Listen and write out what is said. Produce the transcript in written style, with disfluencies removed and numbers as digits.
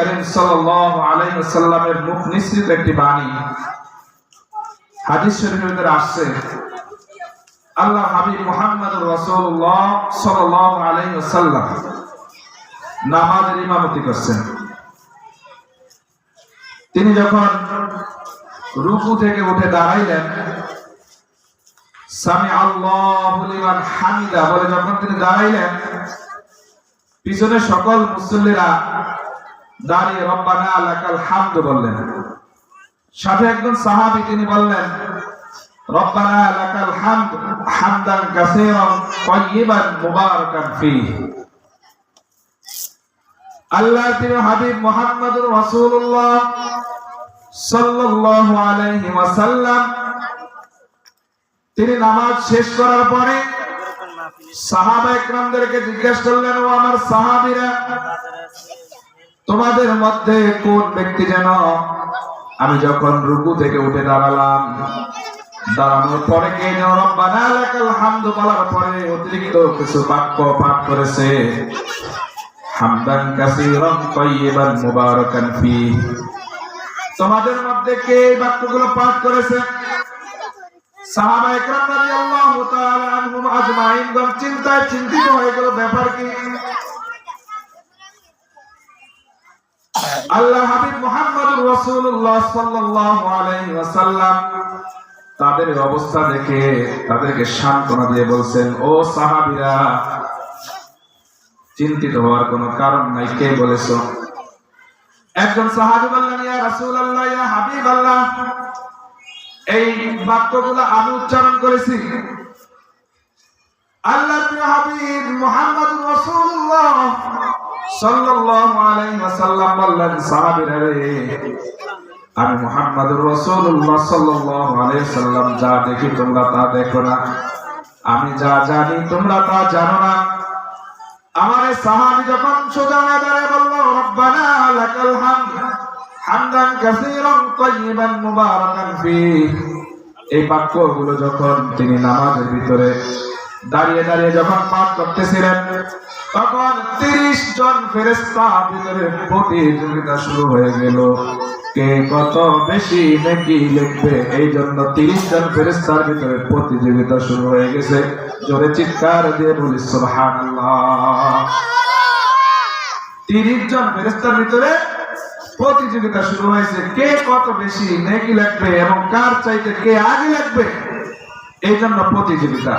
কারীম সাল্লাল্লাহু আলাইহি ওয়াসাল্লামের মুখ নিঃসৃত একটি বাণী। হাদিস শরীফের ভিতরে আসছে, আল্লাহ হাবিব মুহাম্মদুর রাসূলুল্লাহ সাল্লাল্লাহু আলাইহি ওয়াসাল্লাম নামাজের ইমামতি করছেন। তিনি যখন রুকু থেকে উঠে দাঁড়াইলেন, সামি আল্লাহু লিমান হামিদা বলে যখন তিনি দাঁড়াইলেন, পিছনে সকল মুসল্লিরা দাঁড়িয়ে রব্বানা লাকাল হামদ বললেন। সাথে একজন সাহাবী তিনি বললেন, রব্বানা লাকাল হামদ হামদান কাসীরান তাইয়িবান মুবারাকান ফীহি। আল্লাহর প্রিয় হাবিব মুহাম্মদুর রাসূলুল্লাহ সাল্লাল্লাহু আলাইহি ওয়াসাল্লাম তিনি নামাজ শেষ করার পরে সাহাবা ইকরামদেরকে জিজ্ঞাসা করলেন, ও আমার সাহাবীরা, তোমাদের মধ্যে কোন ব্যক্তি যেন আমি যখন রুকু থেকে উঠে দাঁড়ালাম, দাঁড়ানোর পরে কে যেন রব্বানা লাকাল হামদ বলার পরে অতিরিক্ত কিছু বাক্য পাঠ করেছে, হামদান কাসীরান তাইয়িবান মুবারাকান ফীহি। তোমাদের মধ্যে কে এই বাক্যগুলো পাঠ করেছে? সাহাবা ইকরাম রাদিয়াল্লাহু তাআলা আনহুম আজমাইনগণ চিন্তায় চিন্তিত হয়ে গেল, ব্যাপার কি? আল্লাহ হাবিব মুহাম্মদুর রাসূলুল্লাহ সাল্লাল্লাহু আলাইহি ওয়াসাল্লাম তাদের অবস্থা দেখে তাদেরকে সান্ত্বনা দিয়ে বলছেন, ও সাহাবীরা, চিন্তিত হওয়ার কোনো কারণ নাই। কে বলেছো? একজন সাহাবী বললেন, ইয়া রাসূলুল্লাহ, ইয়া হাবিবাল্লাহ, এই বাক্যগুলো আমি উচ্চারণ করেছি। আল্লাহর প্রিয় হাবিব মুহাম্মদুর রাসূলুল্লাহ সাল্লাল্লাহু আলাইহি ওয়াসাল্লাম বললেন, সাহাবীরা রে, আমি মুহাম্মদুর রাসূলুল্লাহ সাল্লাল্লাহু আলাইহি ওয়াসাল্লাম যা দেখি তোমরা তা দেখো না, আমি যা জানি তোমরা তা জানো না। আমার এই সাহাবী যখন সোজা হয়ে দাঁড়িয়ে বলল, রব্বানা লাকাল হামদ হামদান কাসীরান তাইয়িবান মুবারাকান ফীহি, এই বাক্যগুলো যখন তিনি নামাজের ভিতরে দাঁড়িয়ে দাঁড়িয়ে যখন পাঠ করতেছিলেন, তখন 30 জন ফেরেশতা ভিতরে প্রতিযোগিতা শুরু হয়ে গেল, কে কত বেশি নেকি লিখবে। এই জন্য 30 জন ফেরেশতার ভিতরে প্রতিযোগিতা শুরু হয়ে গেছে। জোরে চিৎকার দিয়ে বলি সুবহানাল্লাহ। 30 জন ফেরেশতার ভিতরে প্রতিযোগিতা শুরু হয়েছে, কে কত বেশি নেকি লিখবে এবং কার চাইতে কে আগে লিখবে, এই জন্য প্রতিযোগিতা।